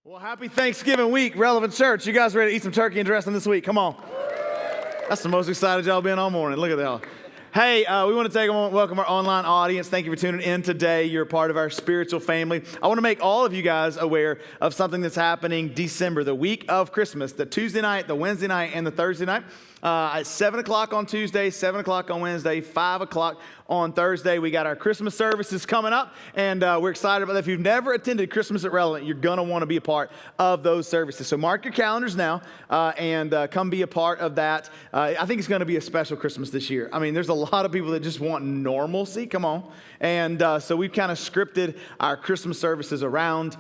Well, happy Thanksgiving week, Relevant Church. You guys ready to eat some turkey and dressing this week? Come on. That's the most excited y'all been all morning. Look at that. Hey, we want to take a moment, welcome our online audience. Thank you for tuning in today. You're a part of our spiritual family. I want to make all of you guys aware of something that's happening December, the week of Christmas, the Tuesday night, the Wednesday night, and the Thursday night. At 7 o'clock on Tuesday, 7 o'clock on Wednesday, 5 o'clock on Thursday. We got our Christmas services coming up, and we're excited about that. If you've never attended Christmas at Relevant, you're going to want to be a part of those services. So mark your calendars now and come be a part of that. I think it's going to be a special Christmas this year. I mean, there's a lot of people that just want normalcy. Come on. And so we've kind of scripted our Christmas services around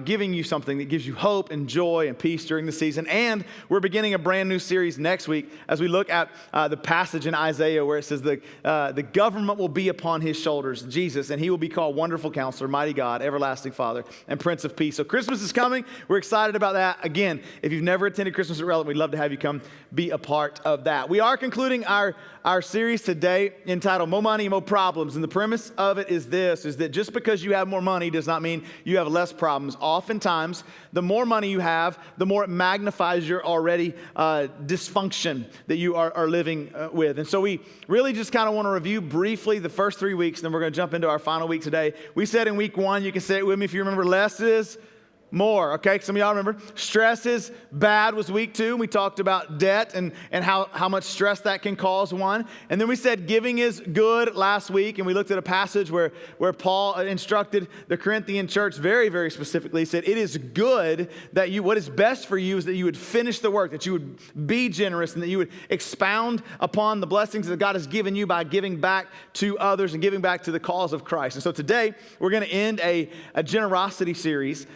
giving you something that gives you hope and joy and peace during the season. And we're beginning a brand new series next week as we look at the passage in Isaiah where it says the government will be upon his shoulders, Jesus, and he will be called Wonderful Counselor, Mighty God, Everlasting Father, and Prince of Peace. So Christmas is coming. We're excited about that. Again, if you've never attended Christmas at Relevant, we'd love to have you come be a part of that. We are concluding our series today entitled More Money, More Problems. And the premise of it is this, is that just because you have more money does not mean you have less problems. Oftentimes, the more money you have, the more it magnifies your already dysfunction that you are living with. And so we really just kind of want to review briefly the first 3 weeks, and then we're going to jump into our final week today. We said in week 1, you can say it with me if you remember, less is more, okay? Some of y'all remember. Stress is bad was week 2. We talked about debt and how much stress that can cause one. And then we said giving is good last week. And we looked at a passage where Paul instructed the Corinthian church very, very specifically. He said, it is good that what is best for you is that you would finish the work, that you would be generous, and that you would expound upon the blessings that God has given you by giving back to others and giving back to the cause of Christ. And so today, we're going to end a generosity series,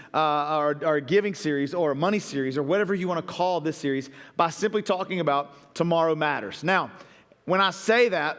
our giving series or a money series or whatever you want to call this series by simply talking about tomorrow matters. Now, when I say that,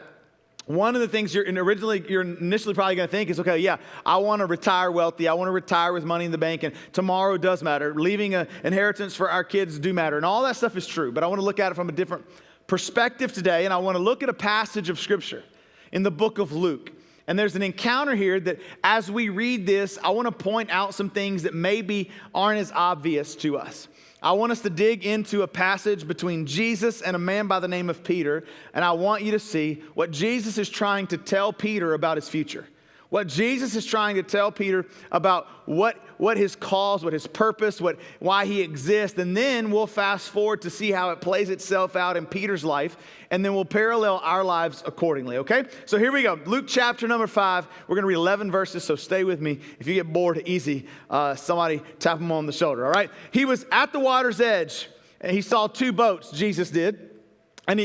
one of the things you're initially probably going to think is, okay, yeah, I want to retire wealthy. I want to retire with money in the bank, and tomorrow does matter. Leaving an inheritance for our kids do matter, and all that stuff is true. But I want to look at it from a different perspective today, and I want to look at a passage of Scripture in the book of Luke. And there's an encounter here that as we read this, I want to point out some things that maybe aren't as obvious to us. I want us to dig into a passage between Jesus and a man by the name of Peter, and I want you to see what Jesus is trying to tell Peter about his future. What Jesus is trying to tell Peter about what his cause, what his purpose, why he exists. And then we'll fast forward to see how it plays itself out in Peter's life. And then we'll parallel our lives accordingly, okay? So here we go. Luke chapter number 5. We're going to read 11 verses, so stay with me. If you get bored easy, somebody tap him on the shoulder, all right? He was at the water's edge, and he saw 2 boats, Jesus did. And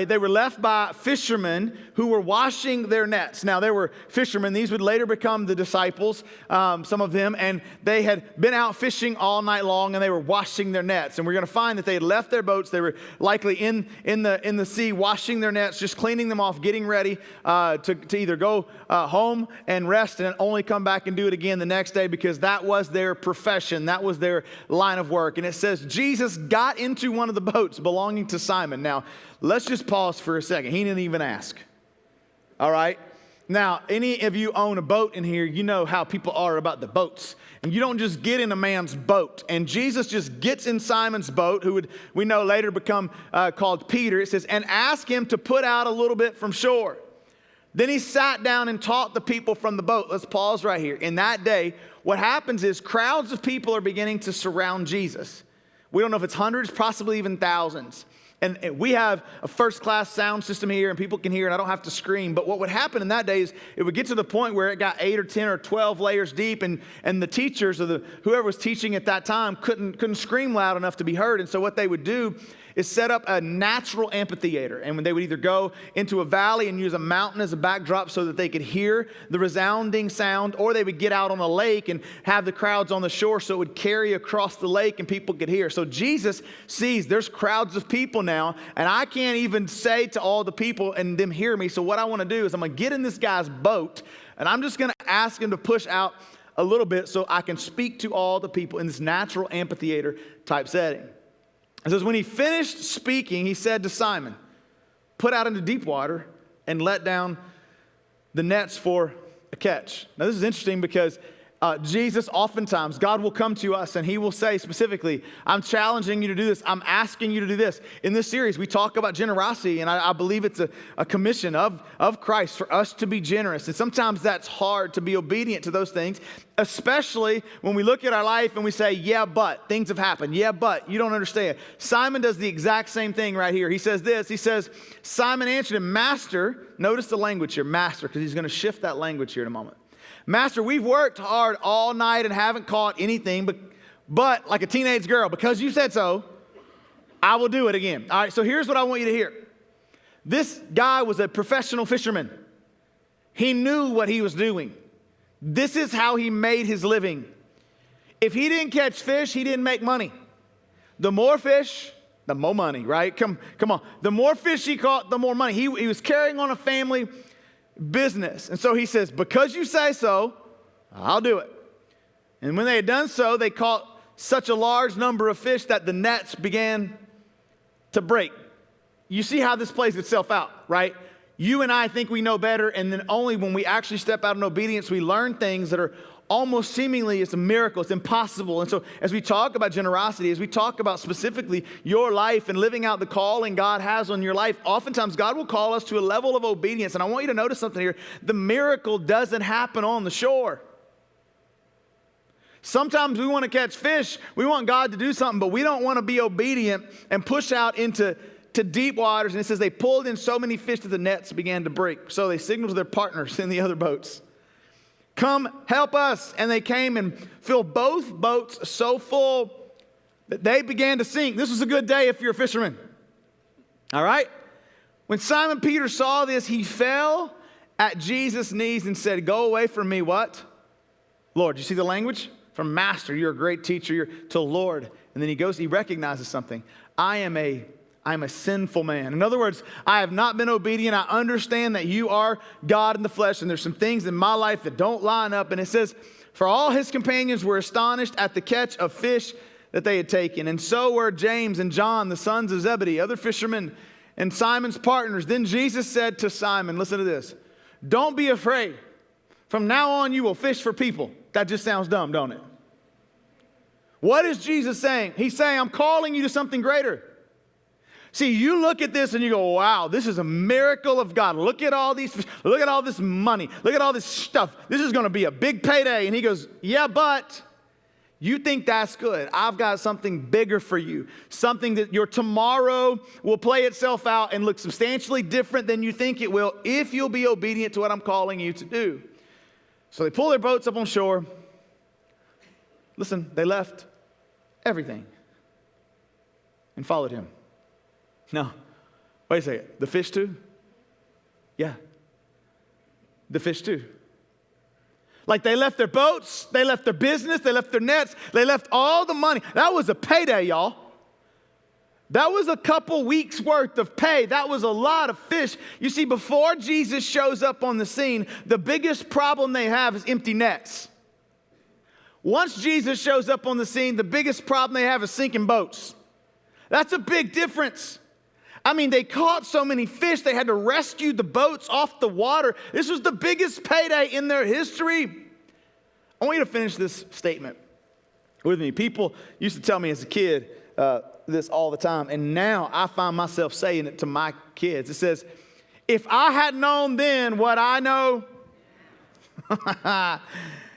they were left by fishermen who were washing their nets. Now, they were fishermen. These would later become the disciples, some of them. And they had been out fishing all night long, and they were washing their nets. And we're going to find that they had left their boats. They were likely in the sea, washing their nets, just cleaning them off, getting ready to either go home and rest and only come back and do it again the next day, because that was their profession. That was their line of work. And it says Jesus got into one of the boats belonging to Simon. Now, let's just pause for a second. He didn't even ask. All right? Now, any of you own a boat in here, you know how people are about the boats. And you don't just get in a man's boat. And Jesus just gets in Simon's boat, who would, we know, later become called Peter. It says, and ask him to put out a little bit from shore. Then he sat down and taught the people from the boat. Let's pause right here. In that day, what happens is crowds of people are beginning to surround Jesus. We don't know if it's hundreds, possibly even thousands. And we have a first-class sound system here, and people can hear, and I don't have to scream. But what would happen in that day is it would get to the point where it got 8 or 10 or 12 layers deep, and the teachers or whoever was teaching at that time couldn't scream loud enough to be heard. And so what they would do is set up a natural amphitheater. And when they would either go into a valley and use a mountain as a backdrop so that they could hear the resounding sound, or they would get out on a lake and have the crowds on the shore so it would carry across the lake and people could hear. So Jesus sees there's crowds of people now, and I can't even say to all the people and them hear me. So what I want to do is I'm going to get in this guy's boat, and I'm just going to ask him to push out a little bit so I can speak to all the people in this natural amphitheater type setting. It says, when he finished speaking, he said to Simon, put out into deep water and let down the nets for a catch. Now, this is interesting because Jesus, oftentimes, God will come to us and he will say specifically, I'm challenging you to do this. I'm asking you to do this. In this series, we talk about generosity, and I believe it's a commission of Christ for us to be generous. And sometimes that's hard to be obedient to those things, especially when we look at our life and we say, yeah, but things have happened. Yeah, but you don't understand. Simon does the exact same thing right here. He says this. He says, Simon answered him, Master, notice the language here, Master, because he's going to shift that language here in a moment. Master, we've worked hard all night and haven't caught anything, but like a teenage girl, because you said so, I will do it again. All right, so here's what I want you to hear. This guy was a professional fisherman. He knew what he was doing. This is how he made his living. If he didn't catch fish, he didn't make money. The more fish, the more money, right? Come on. The more fish he caught, the more money. He was carrying on a family business. And so he says, because you say so, I'll do it. And when they had done so, they caught such a large number of fish that the nets began to break. You see how this plays itself out, right? You and I think we know better, and then only when we actually step out in obedience, we learn things that are almost seemingly, it's a miracle, it's impossible. And so as we talk about generosity, as we talk about specifically your life and living out the calling God has on your life, oftentimes God will call us to a level of obedience. And I want you to notice something here. The miracle doesn't happen on the shore. Sometimes we want to catch fish, we want God to do something, but we don't want to be obedient and push out into deep waters. And it says they pulled in so many fish that the nets began to break. So they signaled to their partners in the other boats, come help us. And they came and filled both boats so full that they began to sink. This was a good day if you're a fisherman. All right? When Simon Peter saw this, he fell at Jesus' knees and said, go away from me, what? Lord. You see the language? From master, you're a great teacher, you're to Lord. And then he recognizes something. I am a sinful man. In other words, I have not been obedient. I understand that you are God in the flesh, and there's some things in my life that don't line up. And it says, for all his companions were astonished at the catch of fish that they had taken. And so were James and John, the sons of Zebedee, other fishermen, and Simon's partners. Then Jesus said to Simon, listen to this, don't be afraid. From now on, you will fish for people. That just sounds dumb, don't it? What is Jesus saying? He's saying, I'm calling you to something greater. See, you look at this and you go, wow, this is a miracle of God. Look at all these, look at all this money. Look at all this stuff. This is going to be a big payday. And he goes, yeah, but you think that's good. I've got something bigger for you. Something that your tomorrow will play itself out and look substantially different than you think it will if you'll be obedient to what I'm calling you to do. So they pull their boats up on shore. Listen, they left everything and followed him. No, wait a second. The fish too? Yeah. The fish too. Like they left their boats, they left their business, they left their nets, they left all the money. That was a payday, y'all. That was a couple weeks worth of pay. That was a lot of fish. You see, before Jesus shows up on the scene, the biggest problem they have is empty nets. Once Jesus shows up on the scene, the biggest problem they have is sinking boats. That's a big difference. I mean, they caught so many fish, they had to rescue the boats off the water. This was the biggest payday in their history. I want you to finish this statement with me. People used to tell me as a kid this all the time, and now I find myself saying it to my kids. It says, if I had known then what I know,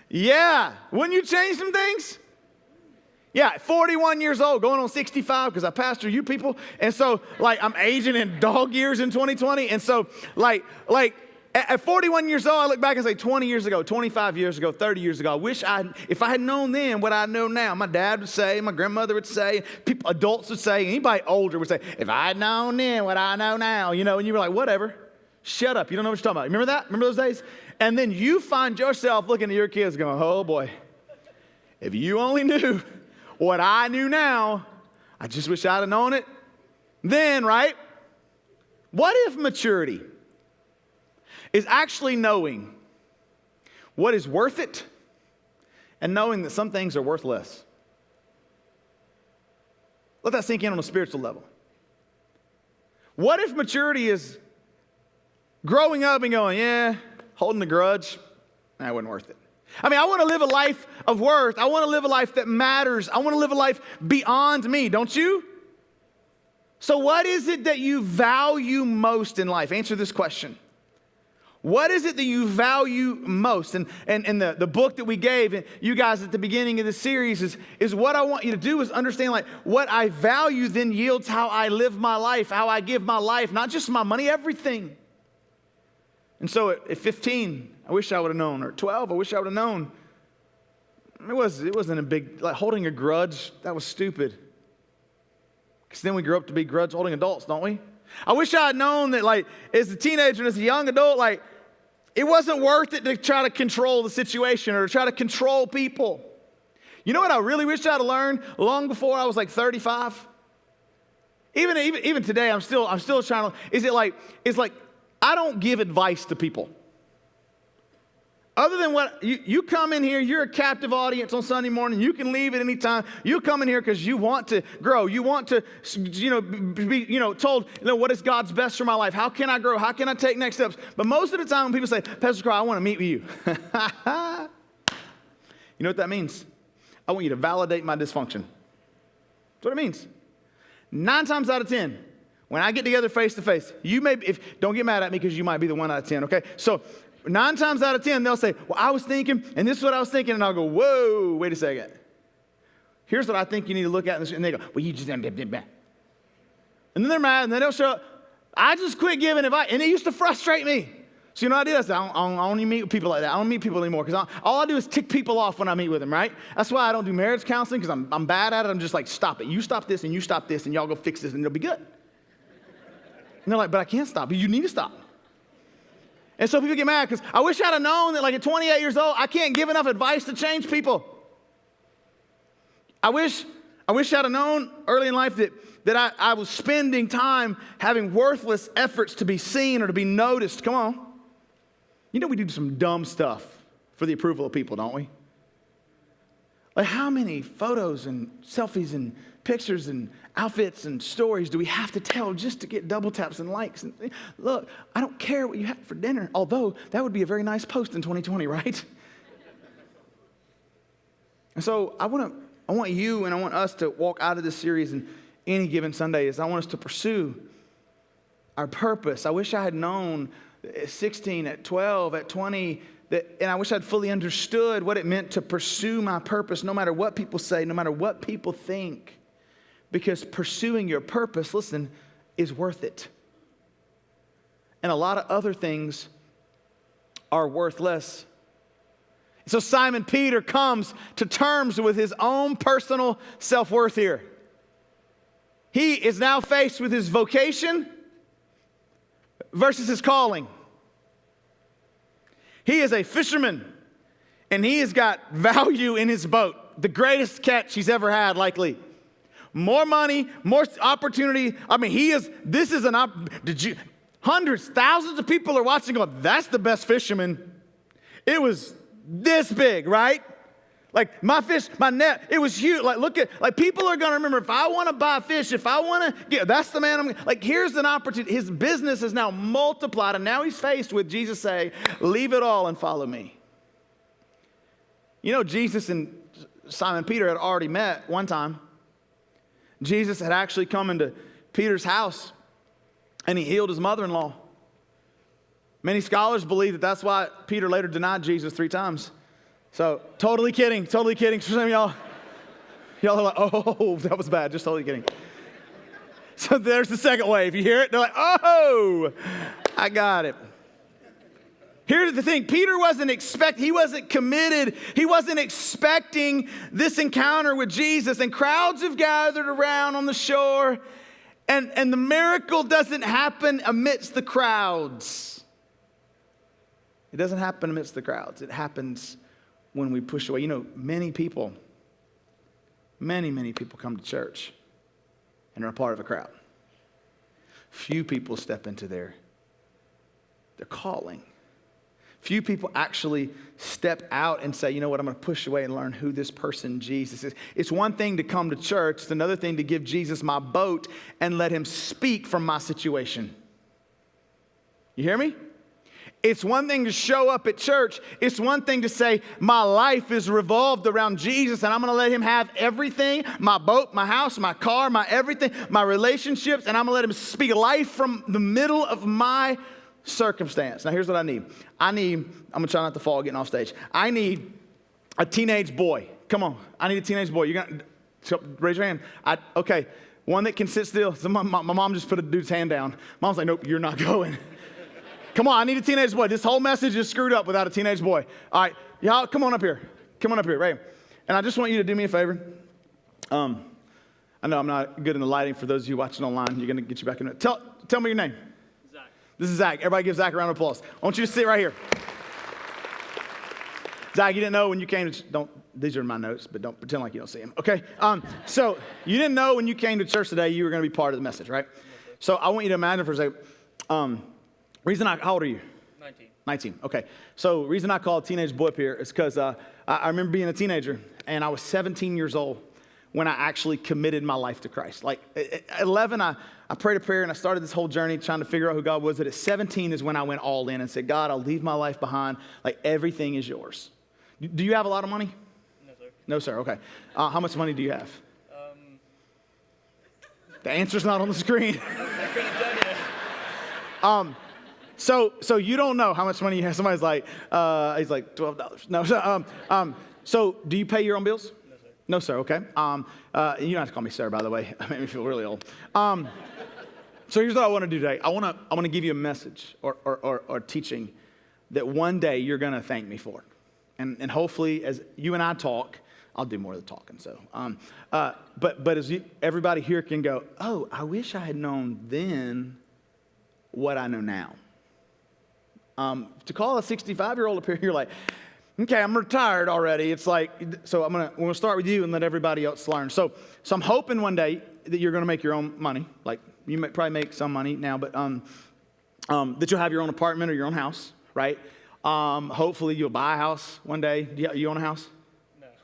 yeah, wouldn't you change some things? Yeah, 41 years old, going on 65 because I pastor you people. And so, I'm aging in dog years in 2020. And so, at 41 years old, I look back and say 20 years ago, 25 years ago, 30 years ago, if I had known then what I know now, my dad would say, my grandmother would say, adults would say, anybody older would say, if I had known then what I know now, and you were like, whatever, shut up, you don't know what you're talking about. Remember that? Remember those days? And then you find yourself looking at your kids going, oh boy, if you only knew what I knew now, I just wish I'd have known it then, right? What if maturity is actually knowing what is worth it and knowing that some things are worth less? Let that sink in on a spiritual level. What if maturity is growing up and going, yeah, holding a grudge, that wasn't worth it. I mean, I want to live a life of worth. I want to live a life that matters. I want to live a life beyond me, don't you? So what is it that you value most in life? Answer this question. What is it that you value most? And the book that we gave you guys at the beginning of the series is what I want you to do is understand, like, what I value then yields how I live my life, how I give my life, not just my money, everything. And so at 15, I wish I would have known, or 12, I wish I would have known. It wasn't a big, like, holding a grudge, that was stupid. Because then we grow up to be grudge-holding adults, don't we? I wish I had known that, like, as a teenager and as a young adult, like, it wasn't worth it to try to control the situation or to try to control people. You know what I really wish I'd learned long before I was like 35? Even today, I'm still trying to. It's like I don't give advice to people. Other than what you come in here, you're a captive audience on Sunday morning. You can leave at any time. You come in here because you want to grow. You want to, be, told, what is God's best for my life? How can I grow? How can I take next steps? But most of the time when people say, Pastor Carl, I want to meet with you. You know what that means? I want you to validate my dysfunction. That's what it means. 9 times out of 10, when I get together face to face, don't get mad at me because you might be the 1 out of 10, okay? So 9 times out of 10, they'll say, well, I was thinking, and this is what I was thinking, and I'll go, whoa, wait a second. Here's what I think you need to look at, and they go, well, you just, and then they're mad, and then they'll show up. I just quit giving advice, and it used to frustrate me. So you know what I did? I said, I don't even meet with people like that. I don't meet people anymore, because all I do is tick people off when I meet with them, right? That's why I don't do marriage counseling, because I'm bad at it. I'm just like, stop it. You stop this, and you stop this, and y'all go fix this, and it'll be good. And they're like, but I can't stop. But you need to stop. And so people get mad because I wish I'd have known that, like, at 28 years old, I can't give enough advice to change people. I wish I'd have known early in life that I was spending time having worthless efforts to be seen or to be noticed. Come on. You know we do some dumb stuff for the approval of people, don't we? Like, how many photos and selfies and pictures and outfits and stories do we have to tell just to get double taps and likes? And look, I don't care what you had for dinner, although that would be a very nice post in 2020, right? And so I want you and I want us to walk out of this series in any given Sunday is I want us to pursue our purpose. I wish I had known at 16, at 12, at 20, and I wish I'd fully understood what it meant to pursue my purpose, no matter what people say, no matter what people think. Because pursuing your purpose, listen, is worth it. And a lot of other things are worthless. So Simon Peter comes to terms with his own personal self-worth here. He is now faced with his vocation versus his calling. He is a fisherman, and he has got value in his boat. The greatest catch he's ever had, likely. More money, more opportunity. I mean, hundreds, thousands of people are watching going, that's the best fisherman. It was this big, right? Like my fish, my net, it was huge. Like people are going to remember, if I want to buy fish, if I want to, that's the man here's an opportunity. His business is now multiplied, and now he's faced with Jesus saying, leave it all and follow me. You know, Jesus and Simon Peter had already met one time. Jesus had actually come into Peter's house, and he healed his mother-in-law. Many scholars believe that that's why Peter later denied Jesus 3 times. So, totally kidding. For some of y'all are like, oh, that was bad. Just totally kidding. So there's the second wave. You hear it? They're like, oh, I got it. Here's the thing. Peter he wasn't committed. He wasn't expecting this encounter with Jesus. And crowds have gathered around on the shore. And the miracle doesn't happen amidst the crowds. It doesn't happen amidst the crowds. It happens when we push away. You know, many people come to church and are a part of a crowd. Few people step into their calling. Few people actually step out and say, you know what, I'm going to push away and learn who this person Jesus is. It's one thing to come to church. It's another thing to give Jesus my boat and let him speak from my situation. You hear me? It's one thing to show up at church. It's one thing to say, my life is revolved around Jesus and I'm going to let him have everything, my boat, my house, my car, my everything, my relationships, and I'm going to let him speak life from the middle of my circumstance. Now, here's what I need. I'm going to try not to fall getting off stage. I need a teenage boy. Come on. I need a teenage boy. You're going to raise your hand. Okay. One that can sit still. So my mom just put a dude's hand down. Mom's like, nope, you're not going. Come on, I need a teenage boy. This whole message is screwed up without a teenage boy. All right, y'all, come on up here. Come on up here, right? And I just want you to do me a favor. I know I'm not good in the lighting. For those of you watching online, you're going to get you back in a minute. Tell me your name. Zach. This is Zach. Everybody give Zach a round of applause. I want you to sit right here. Zach, you didn't know when you came to, these are my notes, but don't pretend like you don't see them, okay? So you didn't know when you came to church today you were going to be part of the message, right? So I want you to imagine for a second, how old are you? 19. 19, okay. So reason I call a teenage boy up here is because I remember being a teenager, and I was 17 years old when I actually committed my life to Christ. Like at 11, I prayed a prayer, and I started this whole journey trying to figure out who God was. But at 17 is when I went all in and said, God, I'll leave my life behind. Like everything is yours. Do you have a lot of money? No, sir. No, sir, okay. How much money do you have? The answer's not on the screen. I couldn't tell you. So you don't know how much money you have. Somebody's like, he's like $12. No, so do you pay your own bills? No, sir. No, sir, okay. You don't have to call me sir, by the way. That made me feel really old. So here's what I want to do today. I want to give you a message or teaching that one day you're going to thank me for. And hopefully as you and I talk, I'll do more of the talking. So, but as everybody here can go, oh, I wish I had known then what I know now. To call a 65-year-old up here, you're like, okay, I'm retired already. It's like, so we're gonna start with you and let everybody else learn. So I'm hoping one day that you're gonna make your own money. Like you might probably make some money now, but that you'll have your own apartment or your own house, right? Hopefully you'll buy a house one day. You own a house?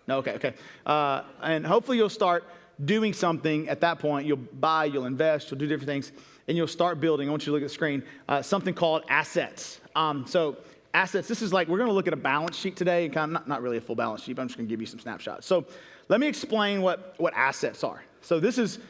No, okay. And hopefully you'll start doing something at that point. You'll buy, you'll invest, you'll do different things, and you'll start building. I want you to look at the screen, something called assets. So assets, this is like, we're going to look at a balance sheet today, and kind of not really a full balance sheet, but I'm just going to give you some snapshots. So let me explain what assets are. So this is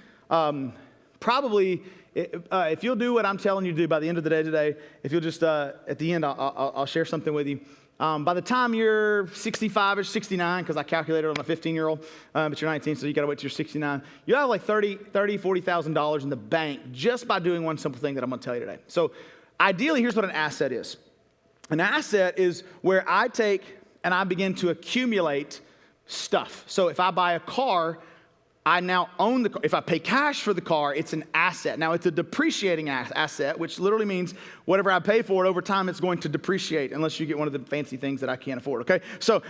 probably, if you'll do what I'm telling you to do by the end of the day today, if you'll just, at the end, I'll share something with you. By the time you're 65-ish, 69, because I calculated on a 15-year-old, but you're 19, so you got to wait till you're 69. You have like $40,000 in the bank just by doing one simple thing that I'm going to tell you today. So ideally, here's what an asset is. An asset is where I take and I begin to accumulate stuff. So if I buy a car, I now own the car. If I pay cash for the car, it's an asset. Now, it's a depreciating asset, which literally means whatever I pay for it over time, it's going to depreciate unless you get one of the fancy things that I can't afford, okay? So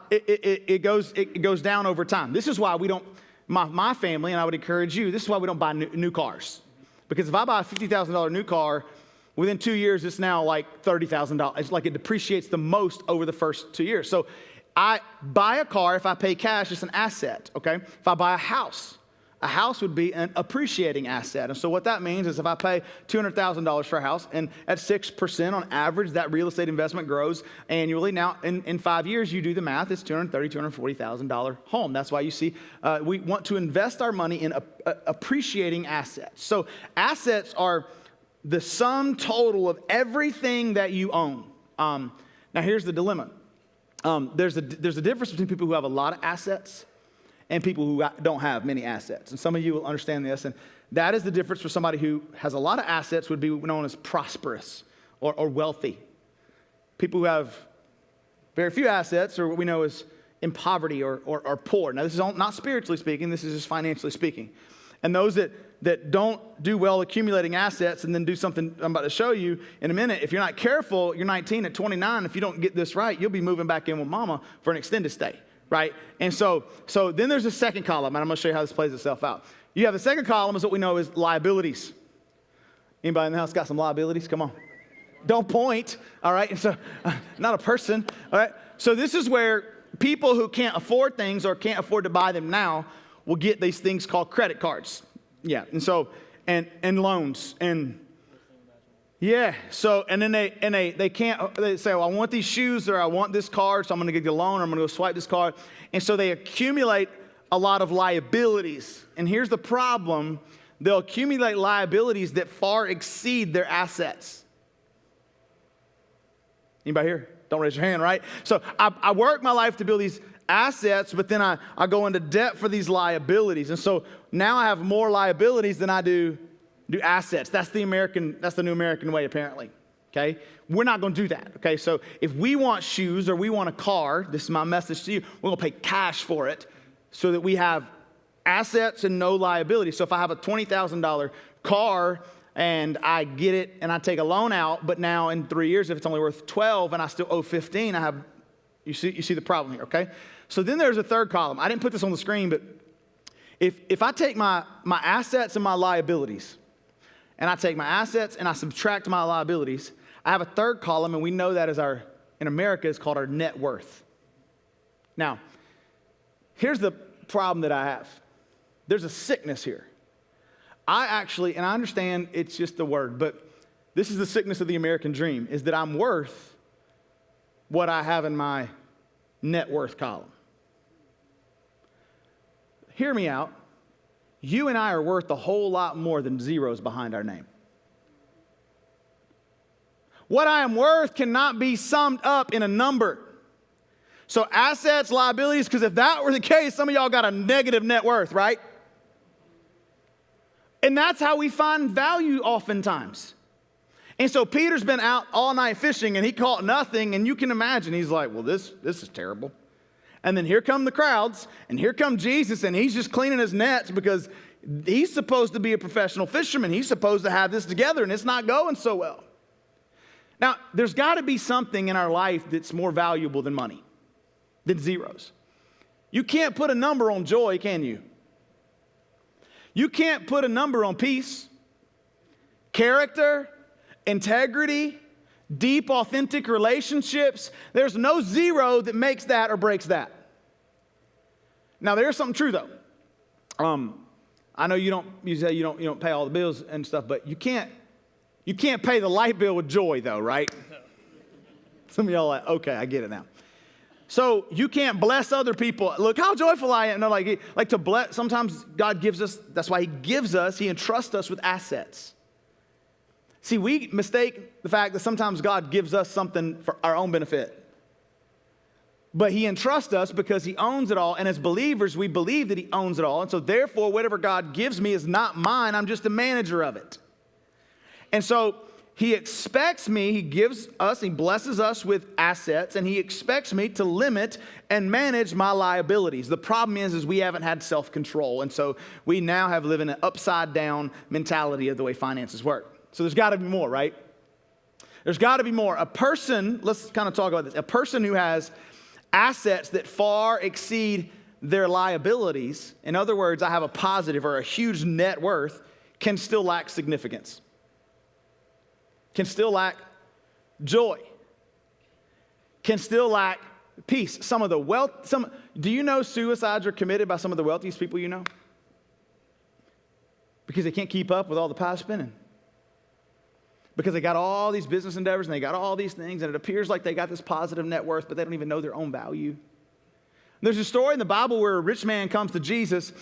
it goes down over time. This is why we don't, my family, and I would encourage you, this is why we don't buy new cars. Because if I buy a $50,000 new car, within 2 years, it's now like $30,000. It's like it depreciates the most over the first 2 years. So I buy a car, if I pay cash, it's an asset, okay? If I buy a house would be an appreciating asset. And so what that means is if I pay $200,000 for a house, and at 6% on average, that real estate investment grows annually. Now, in 5 years, you do the math, it's $230,000, $240,000 home. That's why you see we want to invest our money in appreciating assets. So assets are the sum total of everything that you own. Now, here's the dilemma. There's a difference between people who have a lot of assets and people who don't have many assets. And some of you will understand this. And that is the difference for somebody who has a lot of assets would be known as prosperous or wealthy. People who have very few assets are what we know as in poverty or poor. Now, this is not spiritually speaking. This is just financially speaking. And those that don't do well accumulating assets and then do something I'm about to show you in a minute, if you're not careful, you're 19, at 29, if you don't get this right, you'll be moving back in with mama for an extended stay, right? And so then there's a second column, and I'm going to show you how this plays itself out. You have the second column is what we know as liabilities. Anybody in the house got some liabilities? Come on. Don't point, all right? And so, not a person, all right? So this is where people who can't afford things or can't afford to buy them now will get these things called credit cards. Yeah, and so, and loans, and Yeah. So, and then they can't, they say, well, I want these shoes or I want this card, so I'm going to get the loan or I'm going to go swipe this card. And so they accumulate a lot of liabilities. And here's the problem. They'll accumulate liabilities that far exceed their assets. Anybody here? Don't raise your hand, right? So I work my life to build these assets, but then I go into debt for these liabilities. And so now I have more liabilities than I do assets. That's the new American way, apparently. Okay? We're not going to do that. Okay? So if we want shoes or we want a car, this is my message to you, we're going to pay cash for it so that we have assets and no liability. So if I have a $20,000 car and I get it and I take a loan out, but now in 3 years, if it's only worth 12 and I still owe 15, you see the problem here, okay? So then there's a third column. I didn't put this on the screen, but if I take my assets and my liabilities, and I take my assets and I subtract my liabilities, I have a third column, and we know that in America, is called our net worth. Now, here's the problem that I have. There's a sickness here. And I understand it's just a word, but this is the sickness of the American dream, is that I'm worth what I have in my net worth column. Hear me out. You and I are worth a whole lot more than zeros behind our name. What I am worth cannot be summed up in a number. So assets, liabilities, because if that were the case, some of y'all got a negative net worth, right? And that's how we find value oftentimes. And so Peter's been out all night fishing and he caught nothing, and you can imagine he's like, well, this is terrible. And then here come the crowds, and here come Jesus, and he's just cleaning his nets because he's supposed to be a professional fisherman. He's supposed to have this together, and it's not going so well. Now, there's got to be something in our life that's more valuable than money, than zeros. You can't put a number on joy, can you? You can't put a number on peace, character, integrity, deep, authentic relationships. There's no zero that makes that or breaks that. Now, there's something true, though. I know you say you don't pay all the bills and stuff, but you can't pay the light bill with joy, though, right? Some of y'all are like, okay, I get it now. So you can't bless other people. Look how joyful I am. No, like to bless. Sometimes God gives us. That's why He entrusts us with assets. See, we mistake the fact that sometimes God gives us something for our own benefit. But He entrusts us because He owns it all. And as believers, we believe that He owns it all. And so therefore, whatever God gives me is not mine. I'm just a manager of it. And so He expects me, He blesses us with assets, and He expects me to limit and manage my liabilities. The problem is we haven't had self-control. And so we now have lived in an upside down mentality of the way finances work. So there's got to be more, right? There's got to be more. A person, let's kind of talk about this. A person who has assets that far exceed their liabilities, in other words, I have a positive or a huge net worth, can still lack significance, can still lack joy, can still lack peace. Do you know suicides are committed by some of the wealthiest people you know? Because they can't keep up with all the pie spinning. Because they got all these business endeavors and they got all these things, and it appears like they got this positive net worth, but they don't even know their own value. There's a story in the Bible where a rich man comes to Jesus,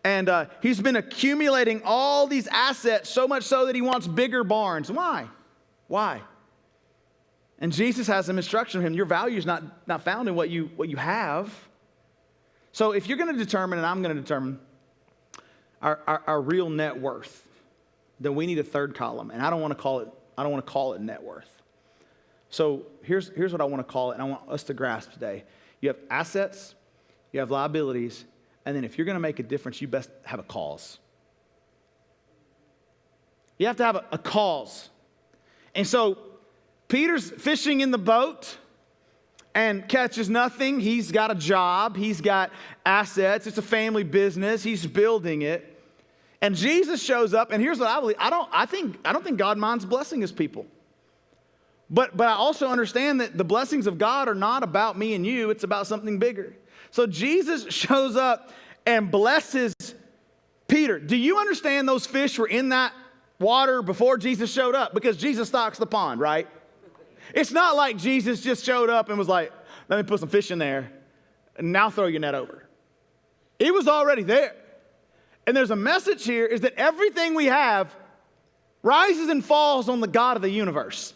and he's been accumulating all these assets, so much so that he wants bigger barns. Why? And Jesus has some instruction for him. Your value is not found in what you have. So if you're going to determine, and I'm going to determine our real net worth, then we need a third column, and I don't want to call it net worth. So here's what I want to call it, and I want us to grasp today. You have assets, you have liabilities, and then if you're going to make a difference, you best have a cause. You have to have a cause. And so Peter's fishing in the boat and catches nothing. He's got a job. He's got assets. It's a family business. He's building it. And Jesus shows up, and here's what I believe. I don't think God minds blessing His people. But I also understand that the blessings of God are not about me and you. It's about something bigger. So Jesus shows up and blesses Peter. Do you understand those fish were in that water before Jesus showed up because Jesus stocks the pond, right? It's not like Jesus just showed up and was like, let me put some fish in there and now throw your net over. It was already there. And there's a message here is that everything we have rises and falls on the God of the universe.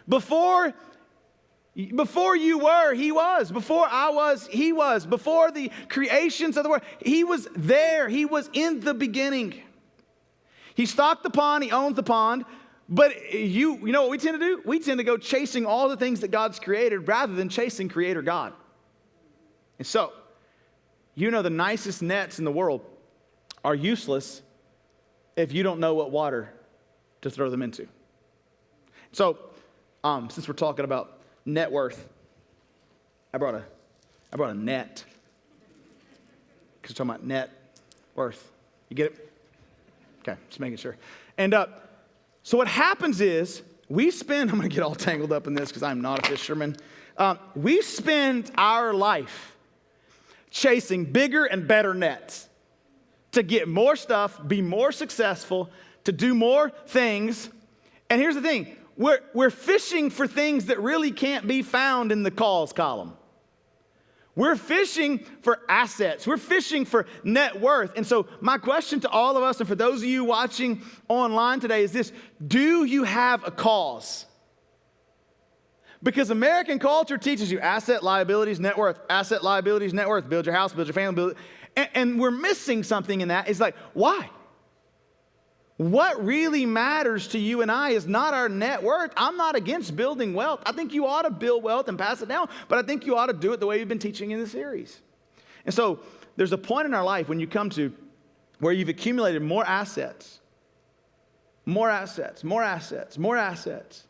Before you were, he was. Before I was, he was. Before the creations of the world, he was there. He was in the beginning. He stocked the pond. He owns the pond. But you know what we tend to do? We tend to go chasing all the things that God's created rather than chasing Creator God. And so, you know the nicest nets in the world are useless if you don't know what water to throw them into. So, since we're talking about net worth, I brought a net. Because we're talking about net worth. You get it? Okay, just making sure. And so what happens is I'm going to get all tangled up in this because I'm not a fisherman. We spend our life chasing bigger and better nets to get more stuff, be more successful, to do more things. And here's the thing. We're fishing for things that really can't be found in the calls column. We're fishing for assets. We're fishing for net worth. And so my question to all of us, and for those of you watching online today, is this: do you have a cause? Because American culture teaches you asset, liabilities, net worth. Asset, liabilities, net worth. Build your house, build your family, build. And we're missing something in that. It's like, why? What really matters to you and I is not our net worth. I'm not against building wealth. I think you ought to build wealth and pass it down, but I think you ought to do it the way we've been teaching in the series. And so there's a point in our life when you come to where you've accumulated more assets, more assets, more assets, more assets,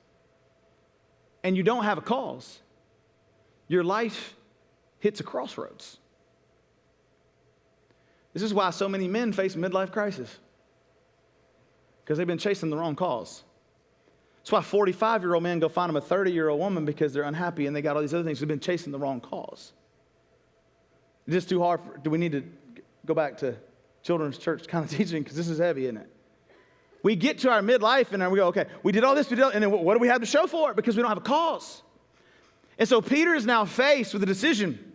and you don't have a cause. Your life hits a crossroads. This is why so many men face midlife crisis. Because they've been chasing the wrong cause. That's why 45-year-old men go find them a 30-year-old woman because they're unhappy and they got all these other things. They've been chasing the wrong cause. It's just too hard. Do we need to go back to children's church kind of teaching? Because this is heavy, isn't it? We get to our midlife and we go, okay, we did all this, and then what do we have to show for it? Because we don't have a cause. And so Peter is now faced with a decision.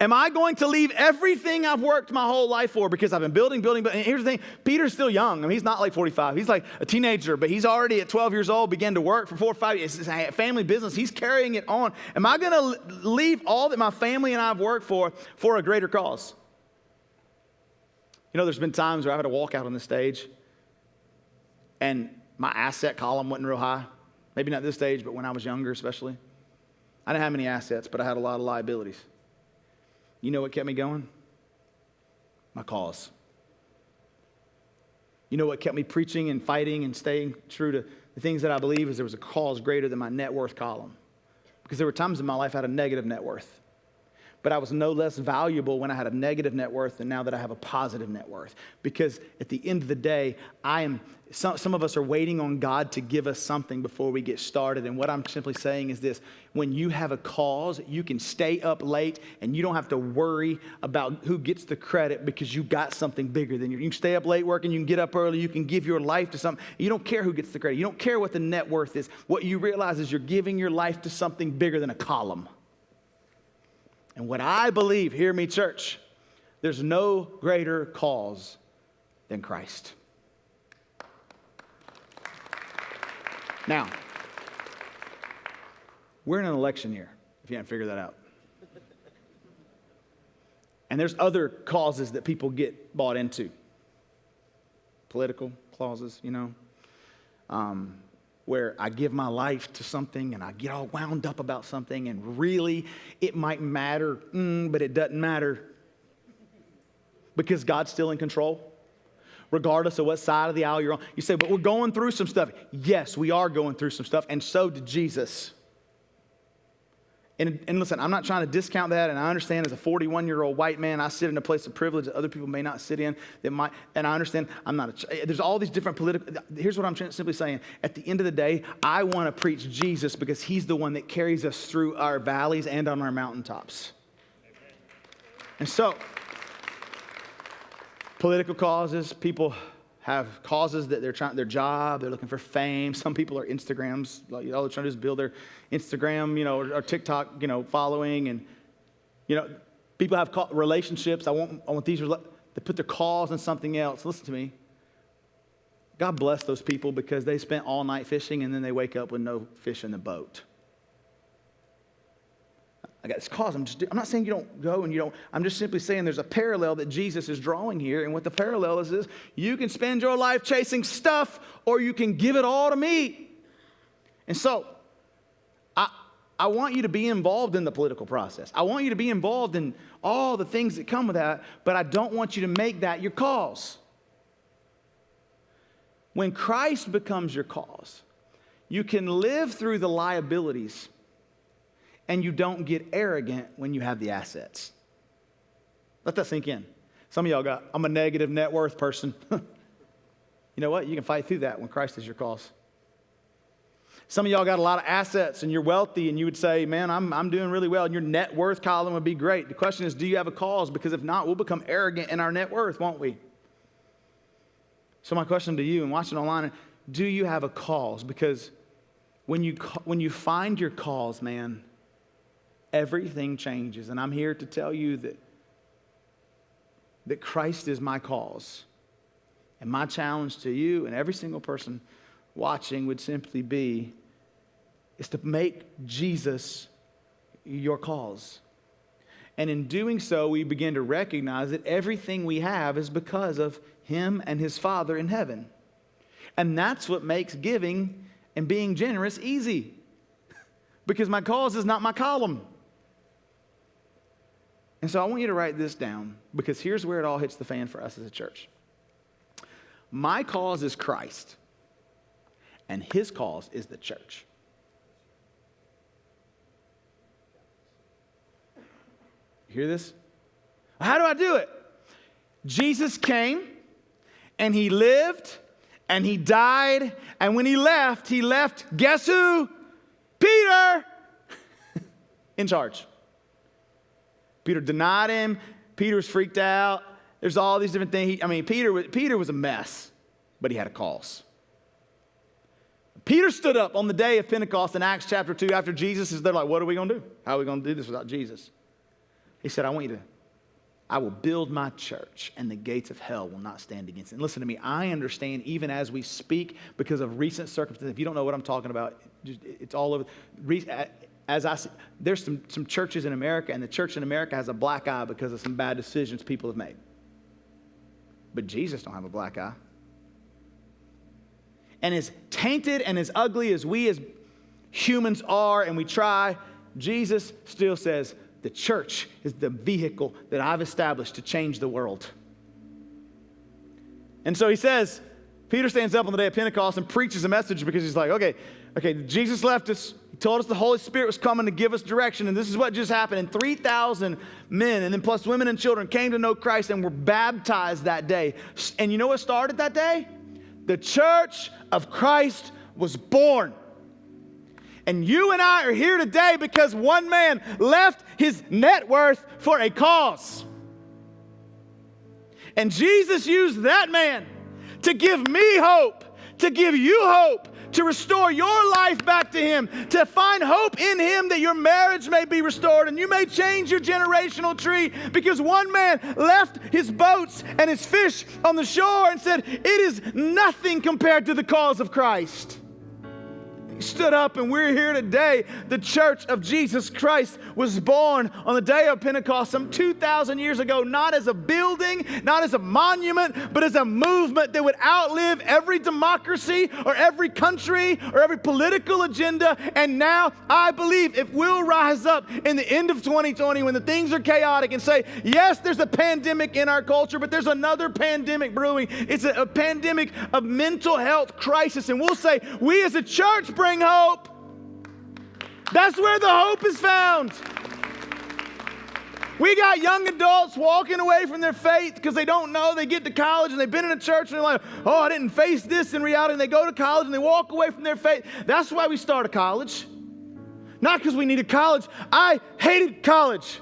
Am I going to leave everything I've worked my whole life for because I've been building? And here's the thing, Peter's still young. I mean, he's not like 45. He's like a teenager, but he's already at 12 years old, began to work for 4 or 5 years. It's a family business. He's carrying it on. Am I going to leave all that my family and I've worked for a greater cause? You know, there's been times where I've had to walk out on the stage and my asset column wasn't real high. Maybe not this stage, but when I was younger especially. I didn't have many assets, but I had a lot of liabilities. You know what kept me going? My cause. You know what kept me preaching and fighting and staying true to the things that I believe is there was a cause greater than my net worth column. Because there were times in my life I had a negative net worth. But I was no less valuable when I had a negative net worth than now that I have a positive net worth. Because at the end of the day, some of us are waiting on God to give us something before we get started. And what I'm simply saying is this: when you have a cause, you can stay up late and you don't have to worry about who gets the credit because you got something bigger than you. You can stay up late working, you can get up early, you can give your life to something. You don't care who gets the credit. You don't care what the net worth is. What you realize is you're giving your life to something bigger than a column. And what I believe, hear me, church, there's no greater cause than Christ. Now, we're in an election year, if you haven't figured that out. And there's other causes that people get bought into. Political clauses, you know. Where I give my life to something and I get all wound up about something and really it might matter, but it doesn't matter because God's still in control, regardless of what side of the aisle you're on. You say, but we're going through some stuff. Yes, we are going through some stuff, and so did Jesus. And listen, I'm not trying to discount that, and I understand as a 41-year-old white man, I sit in a place of privilege that other people may not sit in. And I understand there's all these different political, here's what I'm simply saying. At the end of the day, I want to preach Jesus because he's the one that carries us through our valleys and on our mountaintops. And so, political causes, people have causes that they're trying, their job, they're looking for fame. Some people are Instagrams, all they're trying to do is build their Instagram, or TikTok, following. And, people have relationships. I want these, they put their calls in something else. Listen to me. God bless those people because they spent all night fishing and then they wake up with no fish in the boat. I got this cause. I'm not saying you don't go and you don't. I'm just simply saying there's a parallel that Jesus is drawing here. And what the parallel is you can spend your life chasing stuff or you can give it all to me. And so I want you to be involved in the political process. I want you to be involved in all the things that come with that, but I don't want you to make that your cause. When Christ becomes your cause, you can live through the liabilities and you don't get arrogant when you have the assets. Let that sink in. Some of y'all I'm a negative net worth person. You know what? You can fight through that when Christ is your cause. Some of y'all got a lot of assets and you're wealthy and you would say, man, I'm doing really well and your net worth column would be great. The question is, do you have a cause? Because if not, we'll become arrogant in our net worth, won't we? So my question to you and watching online, do you have a cause? Because when you find your cause, man, everything changes. And I'm here to tell you that Christ is my cause. And my challenge to you and every single person watching would simply be is to make Jesus your cause. And in doing so, we begin to recognize that everything we have is because of Him and His Father in heaven. And that's what makes giving and being generous easy. Because my cause is not my column. And so I want you to write this down, because here's where it all hits the fan for us as a church. My cause is Christ, and His cause is the church. You hear this? How do I do it? Jesus came, and He lived, and He died, and when He left, guess who? Peter! In charge. Peter denied Him. Peter was freaked out. There's all these different things. Peter was a mess, but he had a cause. Peter stood up on the day of Pentecost in Acts chapter 2 after Jesus they're like, what are we going to do? How are we going to do this without Jesus? He said, I will build my church and the gates of hell will not stand against it. And listen to me, I understand even as we speak because of recent circumstances. If you don't know what I'm talking about, it's all over. As I see, there's some churches in America, and the church in America has a black eye because of some bad decisions people have made. But Jesus don't have a black eye. And as tainted and as ugly as we as humans are, and we try, Jesus still says, the church is the vehicle that I've established to change the world. And so he says, Peter stands up on the day of Pentecost and preaches a message because he's like, okay, Jesus left us. He told us the Holy Spirit was coming to give us direction, and this is what just happened. And 3,000 men, and then plus women and children, came to know Christ and were baptized that day. And you know what started that day? The church of Christ was born. And you and I are here today because one man left his net worth for a cause. And Jesus used that man to give me hope, to give you hope, to restore your life back to Him, to find hope in Him that your marriage may be restored and you may change your generational tree, because one man left his boats and his fish on the shore and said, it is nothing compared to the cause of Christ. He stood up, and we're here today. The church of Jesus Christ was born on the day of Pentecost some 2,000 years ago, not as a building, not as a monument, but as a movement that would outlive every democracy or every country or every political agenda. And now I believe if we'll rise up in the end of 2020 when the things are chaotic and say, yes, there's a pandemic in our culture, but there's another pandemic brewing. It's a pandemic of mental health crisis. And we'll say, we as a church bring hope. That's where the hope is found. We got young adults walking away from their faith because they don't know. They get to college and they've been in a church and they're like, oh, I didn't face this in reality. And they go to college and they walk away from their faith. That's why we start a college. Not because we needed college. I hated college.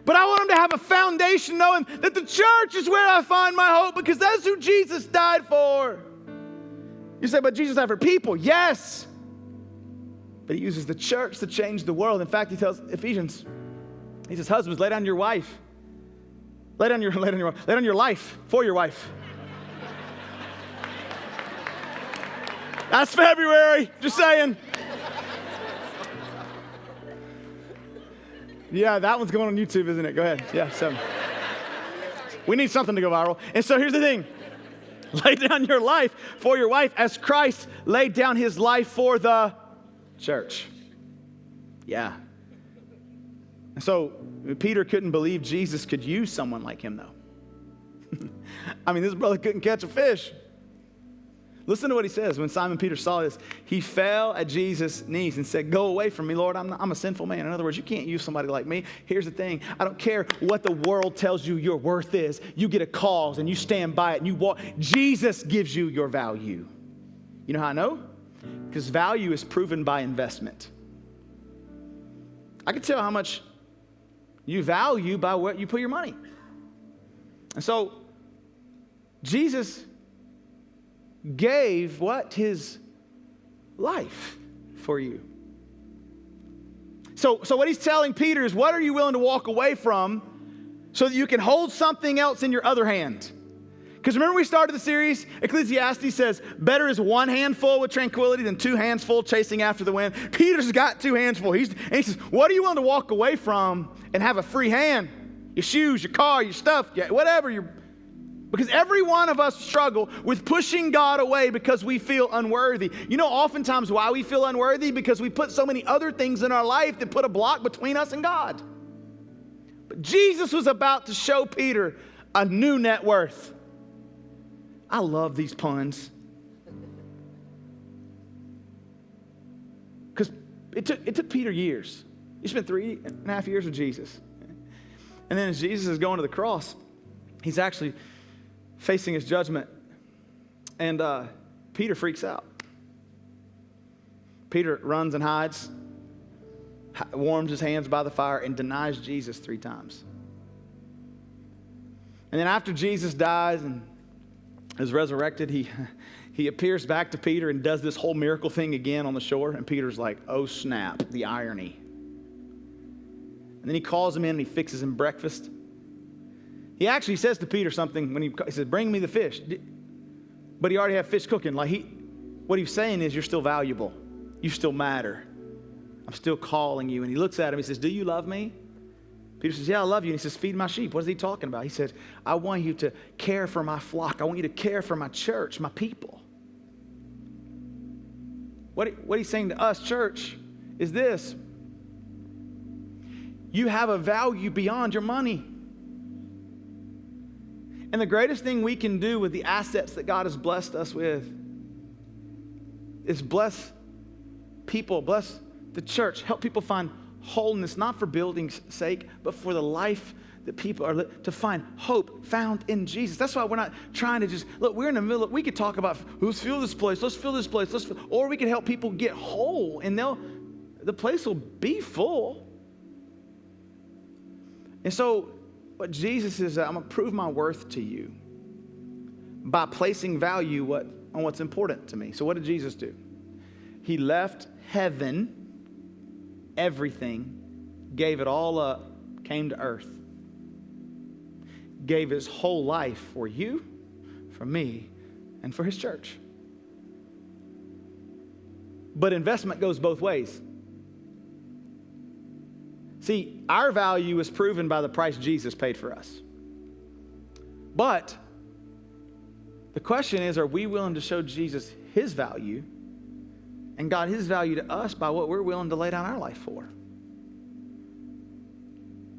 But I want them to have a foundation knowing that the church is where I find my hope because that's who Jesus died for. You say, but Jesus died for people. Yes. But he uses the church to change the world. In fact, he tells Ephesians, he says, husbands, lay down your wife. Lay down your life for your wife. That's February, just saying. Yeah, that one's going on YouTube, isn't it? Go ahead. Yeah, 7. We need something to go viral. And so here's the thing. Lay down your life for your wife as Christ laid down his life for the church. Yeah. And so Peter couldn't believe Jesus could use someone like him, though. I mean, this brother couldn't catch a fish. Listen to what he says. When Simon Peter saw this, he fell at Jesus' knees and said, go away from me, Lord. I'm a sinful man. In other words, you can't use somebody like me. Here's the thing. I don't care what the world tells you your worth is. You get a cause and you stand by it and you walk. Jesus gives you your value. You know how I know? Because value is proven by investment. I can tell how much you value by what you put your money. And so, Jesus gave what? His life for you. So what he's telling Peter is, what are you willing to walk away from so that you can hold something else in your other hand? Because remember we started the series, Ecclesiastes says, better is one handful with tranquility than 2 hands full chasing after the wind. Peter's got 2 hands full. And he says, what are you willing to walk away from and have a free hand? Your shoes, your car, your stuff, whatever. Because every one of us struggle with pushing God away because we feel unworthy. You know oftentimes why we feel unworthy? Because we put so many other things in our life that put a block between us and God. But Jesus was about to show Peter a new net worth. I love these puns. Because it took Peter years. He spent 3.5 years with Jesus. And then as Jesus is going to the cross, he's actually facing his judgment. And Peter freaks out. Peter runs and hides, warms his hands by the fire, and denies Jesus 3 times. And then after Jesus dies and is resurrected, he appears back to Peter and does this whole miracle thing again on the shore. And Peter's like, oh snap, the irony. And then he calls him in and he fixes him breakfast. He actually says to Peter something when he says, bring me the fish. But he already had fish cooking. What he's saying is, you're still valuable. You still matter. I'm still calling you. And he looks at him, he says, do you love me? Peter says, yeah, I love you. And he says, feed my sheep. What is he talking about? He says, I want you to care for my flock. I want you to care for my church, my people. What he's saying to us, church, is this. You have a value beyond your money. And the greatest thing we can do with the assets that God has blessed us with is bless people, bless the church, help people find wholeness, not for building's sake, but for the life that people are to find hope found in Jesus. That's why we're not trying to just, look, we're in the middle, we could talk about, let's fill this place, or we could help people get whole, and the place will be full. And so, what Jesus is, I'm going to prove my worth to you by placing value on what's important to me. So what did Jesus do? He left heaven, everything, gave it all up, came to earth, gave his whole life for you, for me, and for his church. But investment goes both ways. See, our value is proven by the price Jesus paid for us. But the question is, are we willing to show Jesus his value and God his value to us by what we're willing to lay down our life for?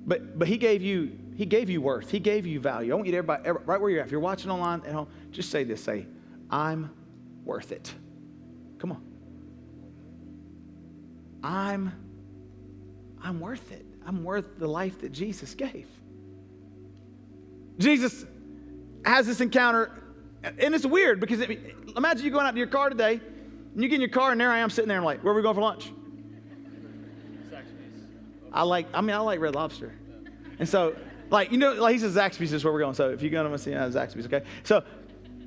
But he gave you worth. He gave you value. I want you to, everybody, right where you're at, if you're watching online at home, just say this, say, I'm worth it. Come on. I'm worth it. I'm worth the life that Jesus gave. Jesus has this encounter, and it's weird because imagine you going out to your car today, and you get in your car, and there I am sitting there, and I'm like, where are we going for lunch? I like Red Lobster. And so, like, you know, like he says Zaxby's is where we're going. So if you go to see Zaxby's, okay? So,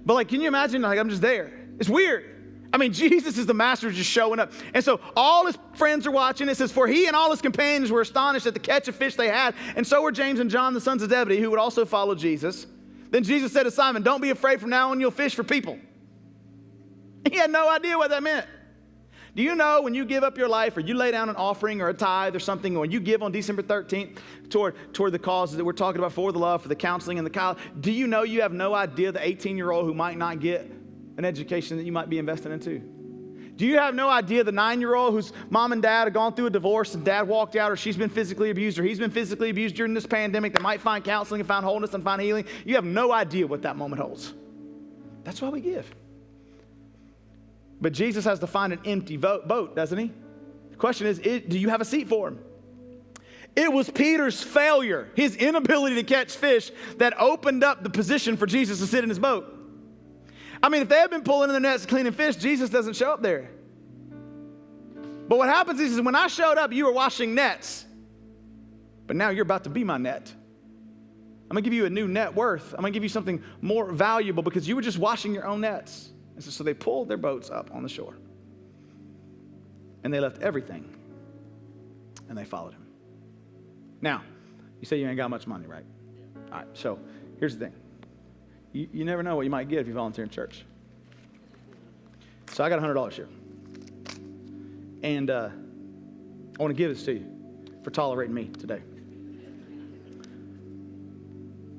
but like, can you imagine, like, I'm just there. It's weird. I mean, Jesus is the master just showing up. And so all his friends are watching. It says, for he and all his companions were astonished at the catch of fish they had. And so were James and John, the sons of Zebedee, who would also follow Jesus. Then Jesus said to Simon, don't be afraid, from now on you'll fish for people. He had no idea what that meant. Do you know when you give up your life, or you lay down an offering or a tithe or something, or when you give on December 13th toward the causes that we're talking about, for the love, for the counseling and the college, do you know you have no idea the 18-year-old who might not get an education that you might be investing into? Do you have no idea the 9-year-old whose mom and dad have gone through a divorce and dad walked out, or she's been physically abused, or he's been physically abused during this pandemic, that might find counseling and find wholeness and find healing? You have no idea what that moment holds. That's why we give. But Jesus has to find an empty boat, doesn't he? The question is, do you have a seat for him? It was Peter's failure, his inability to catch fish, that opened up the position for Jesus to sit in his boat. I mean, if they had been pulling in their nets cleaning fish, Jesus doesn't show up there. But what happens is when I showed up, you were washing nets. But now you're about to be my net. I'm going to give you a new net worth. I'm going to give you something more valuable because you were just washing your own nets. And so they pulled their boats up on the shore. And they left everything. And they followed him. Now, you say you ain't got much money, right? All right, so here's the thing. You never know what you might get if you volunteer in church. So I got $100 here. And I want to give this to you for tolerating me today.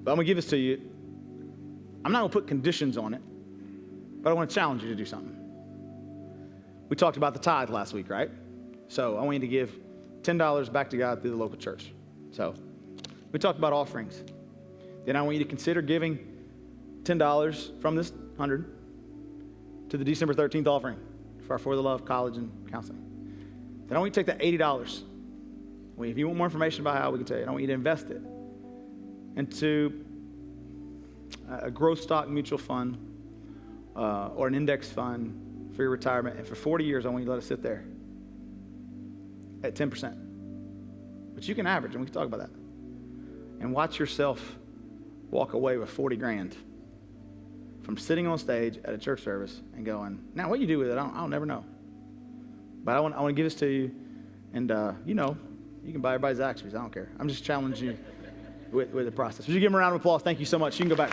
But I'm going to give this to you. I'm not going to put conditions on it, but I want to challenge you to do something. We talked about the tithe last week, right? So I want you to give $10 back to God through the local church. So we talked about offerings. Then I want you to consider giving $10 from this 100 to the December 13th offering for our For the Love College and Counseling. Then I want you to take that $80. If you want more information about how, we can tell you. I want you to invest it into a growth stock mutual fund or an index fund for your retirement. And for 40 years, I want you to let it sit there at 10%. But you can average, and we can talk about that. And watch yourself walk away with 40 grand from sitting on stage at a church service and going, now what you do with it, I'll never know. But I want to give this to you, and you can buy everybody's Zaxby's. I don't care. I'm just challenging you with the process. Would you give them a round of applause? Thank you so much. You can go back.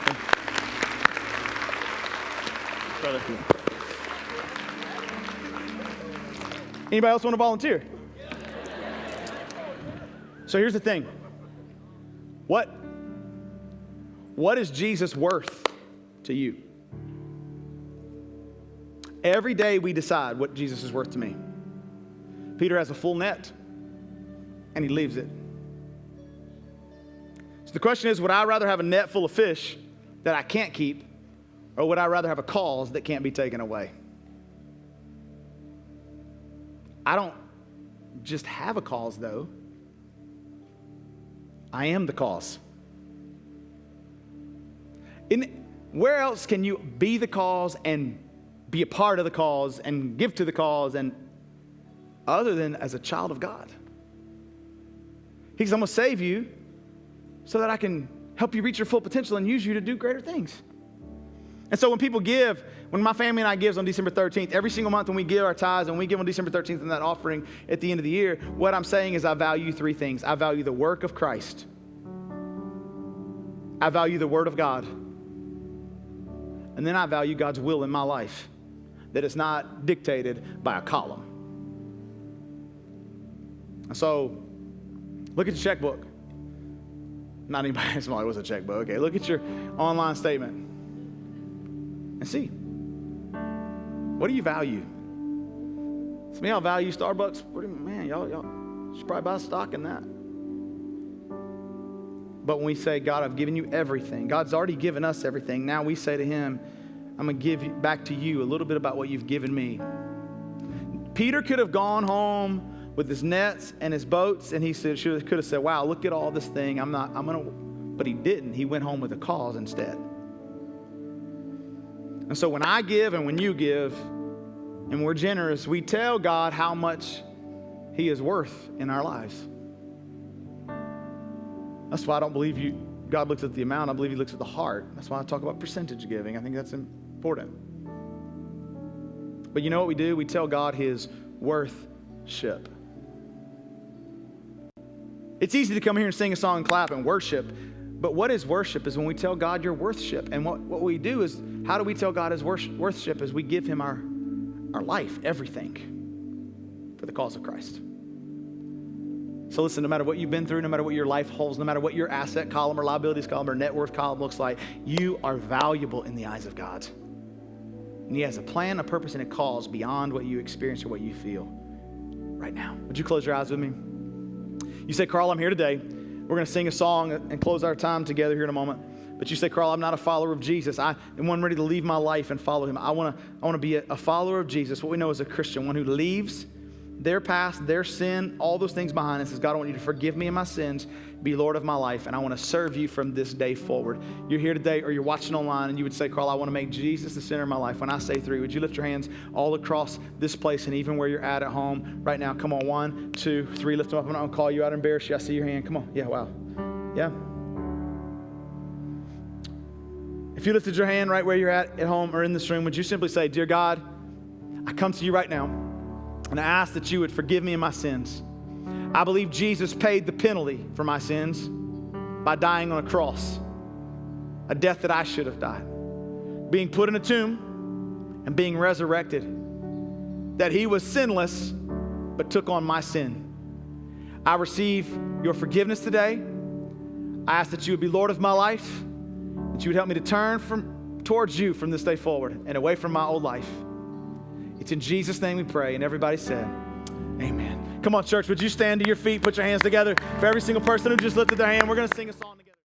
Anybody else want to volunteer? So here's the thing. What is Jesus worth to you? Every day we decide what Jesus is worth to me. Peter has a full net, and he leaves it. So the question is, would I rather have a net full of fish that I can't keep, or would I rather have a cause that can't be taken away? I don't just have a cause, though. I am the cause. Where else can you be the cause and be a part of the cause and give to the cause, and other than as a child of God? He says, I'm going to save you so that I can help you reach your full potential and use you to do greater things. And so when people give, when my family and I gives on December 13th, every single month when we give our tithes and we give on December 13th in that offering at the end of the year, what I'm saying is I value three things. I value the work of Christ. I value the Word of God. And then I value God's will in my life, that it's not dictated by a column. And so, look at your checkbook. Not anybody small, it was a checkbook. Okay, look at your online statement and see. What do you value? Some of y'all value Starbucks. Man, y'all should probably buy stock in that. But when we say, God, I've given you everything. God's already given us everything. Now we say to him, I'm going to give back to you a little bit about what you've given me. Peter could have gone home with his nets and his boats, and he could have said, wow, look at all this thing. But he didn't. He went home with a cause instead. And so when I give and when you give and we're generous, we tell God how much he is worth in our lives. That's why I don't believe God looks at the amount. I believe he looks at the heart. That's why I talk about percentage giving. I think that's important. But you know what we do? We tell God his worth-ship. It's easy to come here and sing a song and clap and worship, but what is worship is when we tell God your worth-ship. And what we do is, how do we tell God his worth-ship? Is we give him our life, everything, for the cause of Christ. So listen, no matter what you've been through, no matter what your life holds, no matter what your asset column or liabilities column or net worth column looks like, you are valuable in the eyes of God. And he has a plan, a purpose, and a cause beyond what you experience or what you feel right now. Would you close your eyes with me? You say, Carl, I'm here today. We're going to sing a song and close our time together here in a moment. But you say, Carl, I'm not a follower of Jesus. I am one ready to leave my life and follow him. I want to be a follower of Jesus, what we know as a Christian, one who leaves their past, their sin, all those things behind and says, God, I want you to forgive me of my sins, be Lord of my life, and I want to serve you from this day forward. You're here today or you're watching online and you would say, Carl, I want to make Jesus the center of my life. When I say 3, would you lift your hands all across this place and even where you're at home right now? Come on, 1, 2, 3, lift them up. I'm not going to call you out and embarrass you. I see your hand. Come on. Yeah, wow. Yeah. If you lifted your hand right where you're at home or in this room, would you simply say, Dear God, I come to you right now. And I ask that you would forgive me of my sins. I believe Jesus paid the penalty for my sins by dying on a cross, a death that I should have died, being put in a tomb and being resurrected, that he was sinless but took on my sin. I receive your forgiveness today. I ask that you would be Lord of my life, that you would help me to turn towards you from this day forward and away from my old life. It's in Jesus' name we pray, and everybody said, amen. Come on, church, would you stand to your feet, put your hands together for every single person who just lifted their hand. We're going to sing a song.